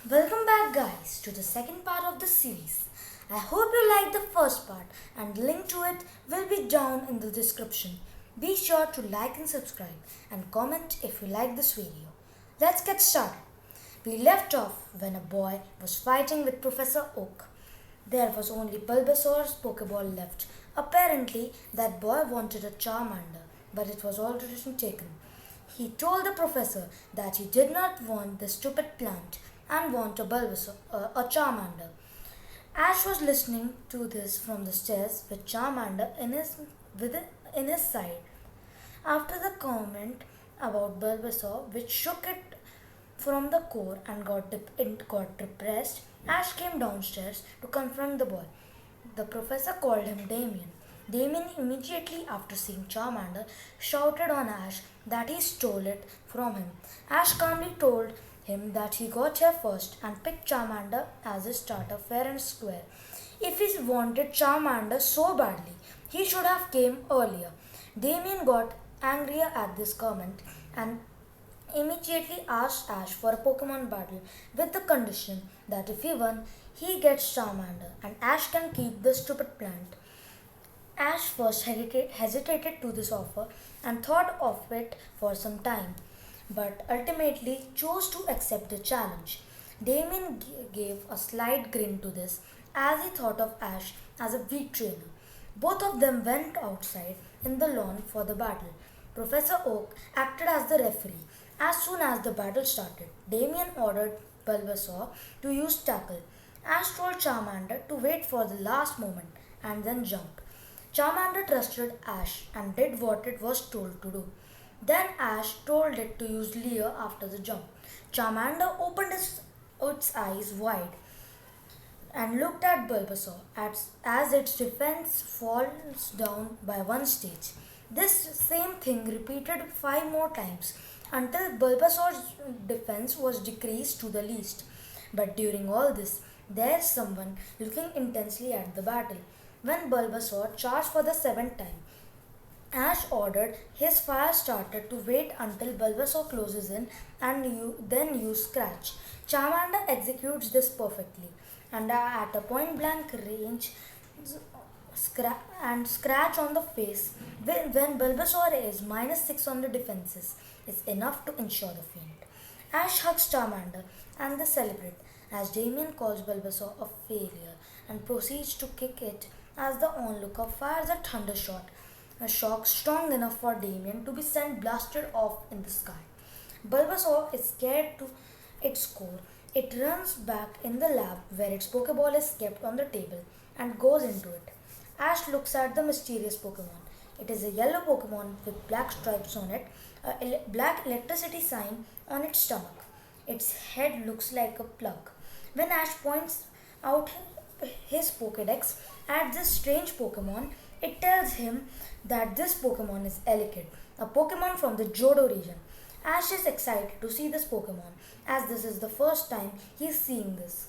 Welcome back, guys, to the second part of the series. I hope you liked the first part, and the link to it will be down in the description. Be sure to like and subscribe and comment if you like this video. Let's get started. We left off when a boy was fighting with Professor Oak. There was only Bulbasaur's Pokeball left. Apparently, that boy wanted a Charmander, but it was already taken. He told the professor that he did not want the stupid plant and want a Bulbasaur, a Charmander. Ash was listening to this from the stairs with Charmander in his side. After the comment about Bulbasaur, which shook it from the core and it got depressed, Ash came downstairs to confront the boy. The professor called him Damien. Damien, immediately after seeing Charmander, shouted on Ash that he stole it from him. Ash calmly told him that he got here first and picked Charmander as his starter fair and square. If he wanted Charmander so badly, he should have came earlier. Damien got angrier at this comment and immediately asked Ash for a Pokemon battle with the condition that if he won, he gets Charmander and Ash can keep the stupid plant. Ash first hesitated to this offer and thought of it for some time, but ultimately chose to accept the challenge. Damien gave a slight grin to this as he thought of Ash as a weak trainer. Both of them went outside in the lawn for the battle. Professor Oak acted as the referee. As soon as the battle started, Damien ordered Bulbasaur to use tackle. Ash told Charmander to wait for the last moment and then jump. Charmander trusted Ash and did what it was told to do. Then Ash told it to use Leer after the jump. Charmander opened its eyes wide and looked at Bulbasaur as its defense falls down by one stage. This same thing repeated 5 more times until Bulbasaur's defense was decreased to the least. But during all this, there's someone looking intensely at the battle. When Bulbasaur charged for the seventh time, Ash ordered his fire starter to wait until Bulbasaur closes in and then use Scratch. Charmander executes this perfectly, and at a point blank range, scratch on the face when Bulbasaur is -6 on the defenses is enough to ensure the feat. Ash hugs Charmander and they celebrate as Damien calls Bulbasaur a failure and proceeds to kick it as the onlooker fires a thunder shot, a shock strong enough for Damien to be sent blasted off in the sky. Bulbasaur is scared to its core. It runs back in the lab where its Pokeball is kept on the table and goes into it. Ash looks at the mysterious Pokemon. It is a yellow Pokemon with black stripes on it, a black electricity sign on its stomach. Its head looks like a plug. When Ash points out his Pokedex at this strange Pokemon, it tells him that this Pokemon is Elekid, a Pokemon from the Johto region. Ash is excited to see this Pokemon as this is the first time he is seeing this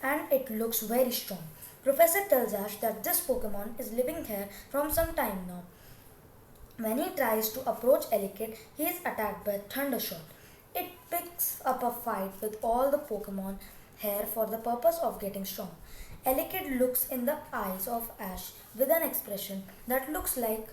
and it looks very strong. Professor tells Ash that this Pokemon is living here from some time now. When he tries to approach Elekid, he is attacked by Thundershot. It picks up a fight with all the Pokemon here for the purpose of getting strong. Elekid looks in the eyes of Ash with an expression that looks like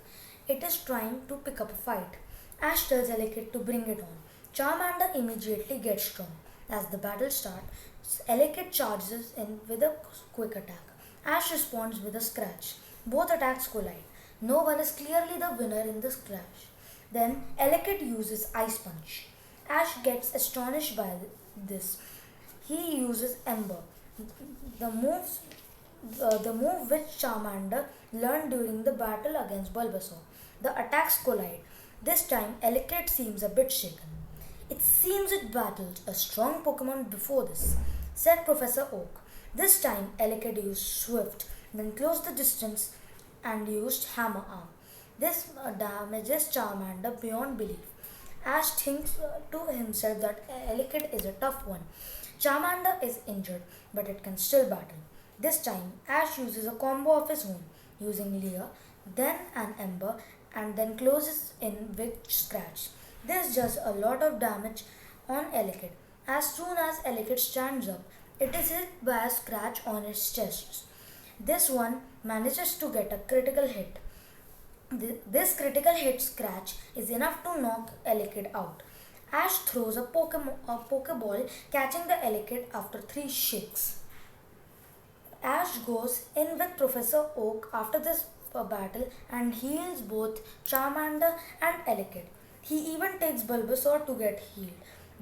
it is trying to pick up a fight. Ash tells Elekid to bring it on. Charmander immediately gets strong. As the battle starts, Elekid charges in with a quick attack. Ash responds with a scratch. Both attacks collide. No one is clearly the winner in the scratch. Then Elekid uses Ice Punch. Ash gets astonished by this. He uses Ember, the move which Charmander learned during the battle against Bulbasaur. The attacks collide. This time, Elekid seems a bit shaken. It seems it battled a strong Pokemon before this, said Professor Oak. This time, Elekid used Swift, then closed the distance and used Hammer Arm. This damages Charmander beyond belief. Ash thinks to himself that Elekid is a tough one. Charmander is injured, but it can still battle. This time, Ash uses a combo of his own, using Leer, then an Ember, and then closes in with Scratch. This does a lot of damage on Elekid, As soon as Ellicott stands up, it is hit by a scratch on its chest. This one manages to get a critical hit. This critical hit scratch is enough to knock Ellicott out. Ash throws a Pokeball, catching the Ellicott after 3 shakes. Ash goes in with Professor Oak after this battle and heals both Charmander and Ellicott. He even takes Bulbasaur to get healed.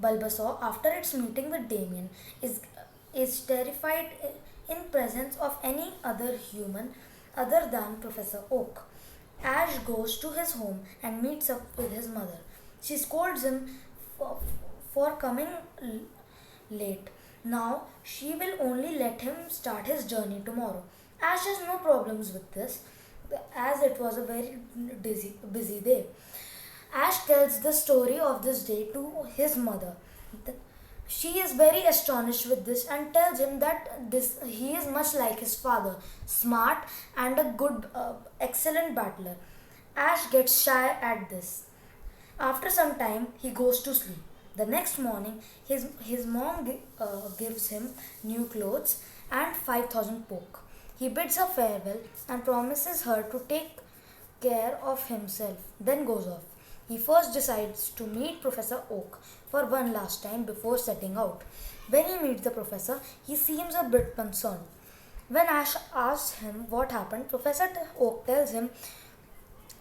Bulbasaur, after its meeting with Damien, is terrified in presence of any other human other than Professor Oak. Ash goes to his home and meets up with his mother. She scolds him for, for coming late. Now she will only let him start his journey tomorrow. Ash has no problems with this as it was a very busy day. Ash tells the story of this day to his mother. She is very astonished with this and tells him that he is much like his father, smart and a excellent battler. Ash gets shy at this. After some time, he goes to sleep. The next morning, his mom gives him new clothes and 5,000 poke. He bids her farewell and promises her to take care of himself, then goes off. He first decides to meet Professor Oak for one last time before setting out. When he meets the professor, he seems a bit concerned. When Ash asks him what happened, Professor Oak tells him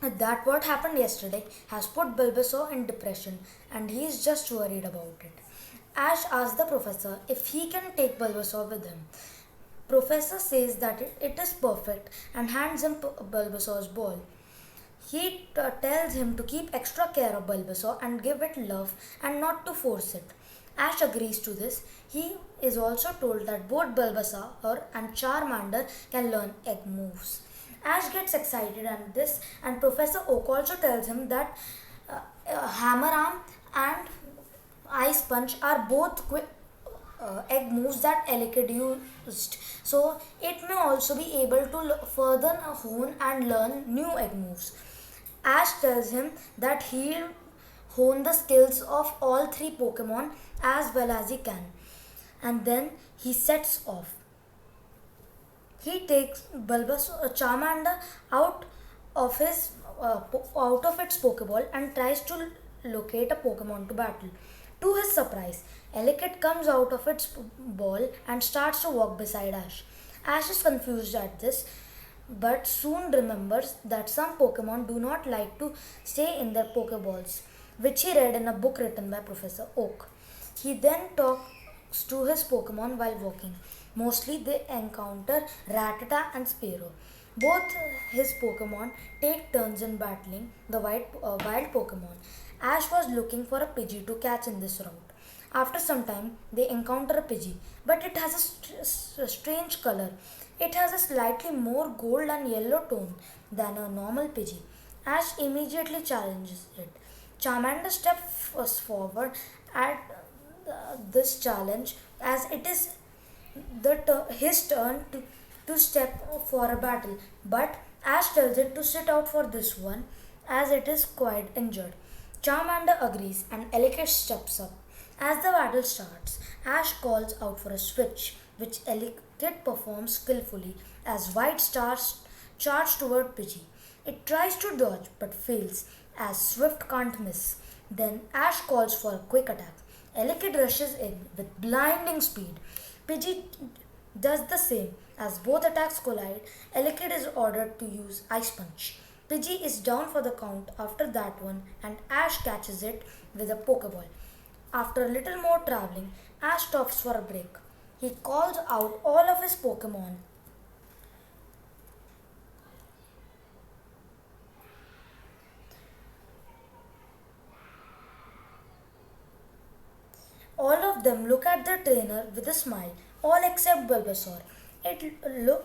that what happened yesterday has put Bulbasaur in depression and he is just worried about it. Ash asks the professor if he can take Bulbasaur with him. Professor says that it is perfect and hands him Bulbasaur's ball. He tells him to keep extra care of Bulbasaur and give it love and not to force it. Ash agrees to this. He is also told that both Bulbasaur and Charmander can learn egg moves. Ash gets excited at this and Professor Oak also tells him that Hammer Arm and Ice Punch are both quick egg moves that Ellicott used. So it may also be able to further hone and learn new egg moves. Ash tells him that he'll hone the skills of all 3 Pokemon as well as he can. And then he sets off. He takes Charmander out of its Pokeball and tries to locate a Pokemon to battle. To his surprise, Ellicott comes out of its ball and starts to walk beside Ash. Ash is confused at this, but soon remembers that some Pokemon do not like to stay in their Pokeballs, which he read in a book written by Professor Oak. He then talks to his Pokemon while walking. Mostly they encounter Rattata and Spearow. Both his Pokemon take turns in battling the wild Pokemon. Ash was looking for a Pidgey to catch in this route. After some time, they encounter a Pidgey, but it has a strange color. It has a slightly more gold and yellow tone than a normal Pidgey. Ash immediately challenges it. Charmander steps forward at this challenge as it is his turn to step for a battle, but Ash tells it to sit out for this one as it is quite injured. Charmander agrees and Ellicott steps up. As the battle starts, Ash calls out for a switch, which Ellicott performs skillfully as White Stars charge toward Pidgey. It tries to dodge but fails as Swift can't miss. Then Ash calls for a quick attack. Ellicott rushes in with blinding speed. Pidgey does the same. As both attacks collide, Ellicott is ordered to use Ice Punch. Pidgey is down for the count after that one and Ash catches it with a Pokeball. After a little more traveling, Ash stops for a break. He calls out all of his Pokemon. All of them look at their trainer with a smile, all except Bulbasaur. It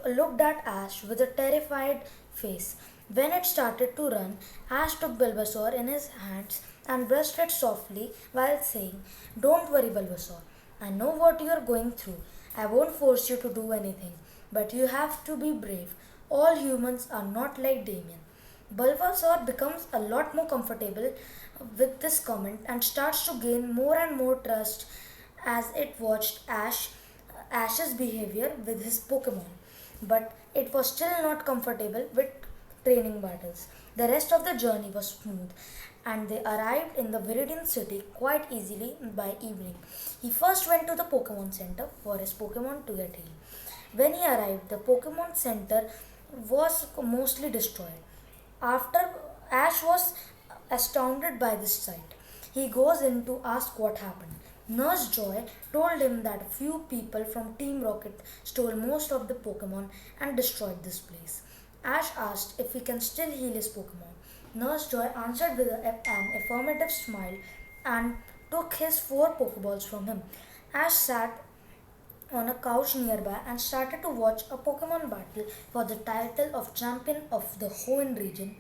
looked at Ash with a terrified face. When it started to run, Ash took Bulbasaur in his hands and brushed it softly while saying, "Don't worry, Bulbasaur. I know what you are going through. I won't force you to do anything, but you have to be brave. All humans are not like Damien." Bulbasaur becomes a lot more comfortable with this comment and starts to gain more and more trust as it watched Ash's behavior with his Pokemon, but it was still not comfortable with training battles. The rest of the journey was smooth, and they arrived in the Viridian city quite easily by evening. He first went to the Pokemon Center for his Pokemon to get healed. When he arrived, the Pokemon Center was mostly destroyed. After Ash was astounded by this sight, he goes in to ask what happened. Nurse Joy told him that a few people from Team Rocket stole most of the Pokemon and destroyed this place. Ash asked if he can still heal his Pokemon. Nurse Joy answered with an affirmative smile and took his four Pokeballs from him. Ash sat on a couch nearby and started to watch a Pokemon battle for the title of champion of the Hoenn region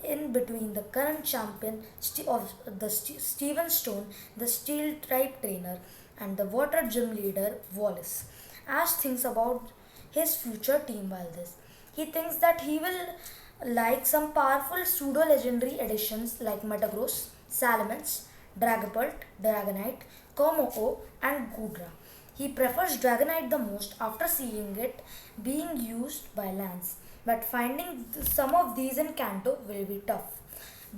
in between the current champion of the Steven Stone, the Steel type trainer, and the Water Gym leader Wallace. Ash thinks about his future team while this. He thinks that he will like some powerful pseudo legendary additions like Metagross, Salamence, Dragapult, Dragonite, Komoko, and Goodra. He prefers Dragonite the most after seeing it being used by Lance, but finding some of these in Kanto will be tough.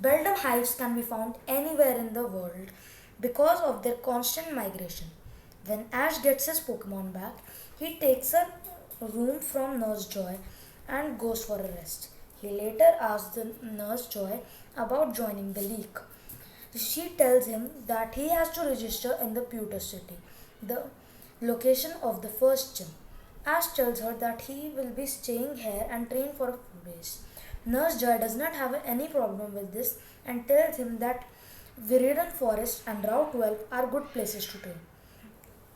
Beldum hives can be found anywhere in the world because of their constant migration. When Ash gets his Pokemon back, he takes a room from Nurse Joy and goes for a rest. He later asks the Nurse Joy about joining the League. She tells him that he has to register in the Pewter City, the location of the first gym. Ash tells her that he will be staying here and train for a few days. Nurse Joy does not have any problem with this and tells him that Viridian Forest and Route 12 are good places to train.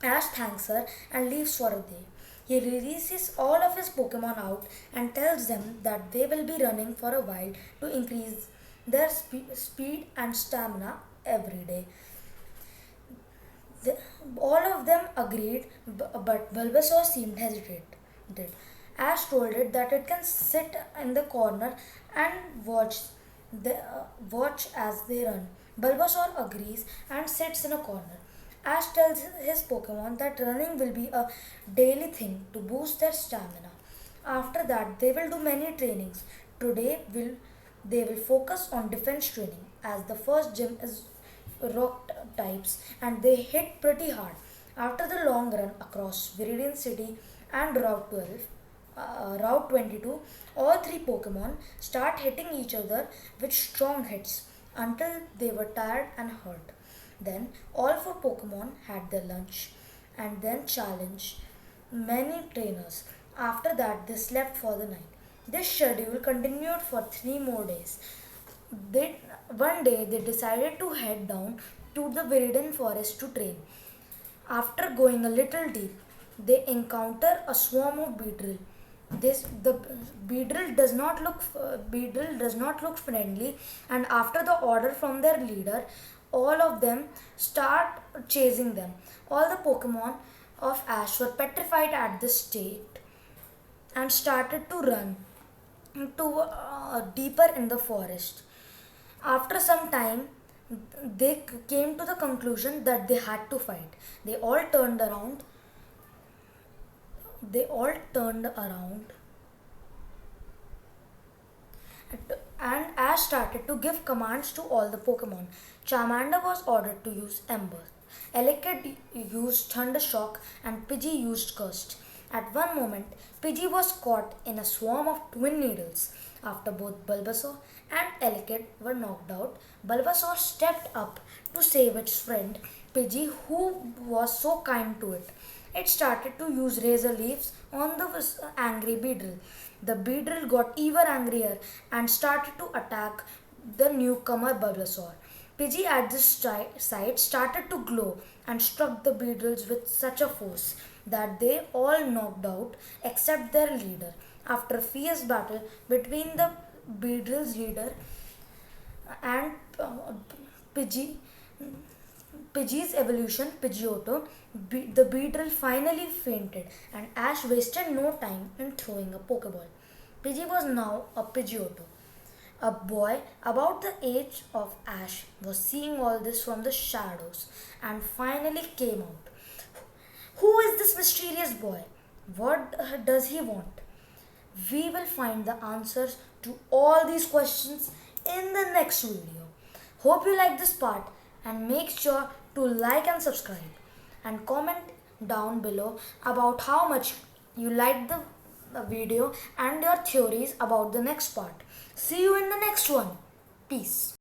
Ash thanks her and leaves for a day. He releases all of his Pokemon out and tells them that they will be running for a while to increase their speed and stamina every day. The, all of them agreed, but Bulbasaur seemed hesitated. Ash told it that it can sit in the corner and watch as they run. Bulbasaur agrees and sits in a corner. Ash tells his Pokemon that running will be a daily thing to boost their stamina. After that, they will do many trainings. Today, they will focus on defense training as the first gym is rock types and they hit pretty hard. After the long run across Viridian City and Route 22, all three Pokemon start hitting each other with strong hits until they were tired and hurt. Then all four Pokemon had their lunch and then challenged many trainers. After that, they slept for the night. This schedule continued for 3 more days. They, one day they decided to head down to the Viridian Forest to train. After going a little deep, they encounter a swarm of Beedrill. The Beedrill does not look friendly, and after the order from their leader, all of them start chasing them. All the Pokemon of Ash were petrified at this state and started to run to deeper in the forest. After some time, they came to the conclusion that they had to fight. They all turned around. They all turned around and Ash started to give commands to all the Pokemon. Charmander was ordered to use Ember. Elekid used Thunder Shock and Pidgey used Cursed. At one moment, Pidgey was caught in a swarm of twin needles. After both Bulbasaur and Elekid were knocked out, Bulbasaur stepped up to save its friend Pidgey, who was so kind to it. It started to use razor leaves on the angry Beedrill. The Beedrill got even angrier and started to attack the newcomer Bulbasaur. Pidgey at this sight started to glow and struck the Beedrills with such a force that they all knocked out except their leader. After a fierce battle between the Beedrill's leader and Pidgey, Pidgey's evolution, Pidgeotto, the Beedrill finally fainted and Ash wasted no time in throwing a Pokeball. Pidgey was now a Pidgeotto. A boy about the age of Ash was seeing all this from the shadows and finally came out. this mysterious boy? What does he want? We will find the answers to all these questions in the next video. Hope you like this part and make sure to like and subscribe and comment down below about how much you liked the video and your theories about the next part. See you in the next one. Peace.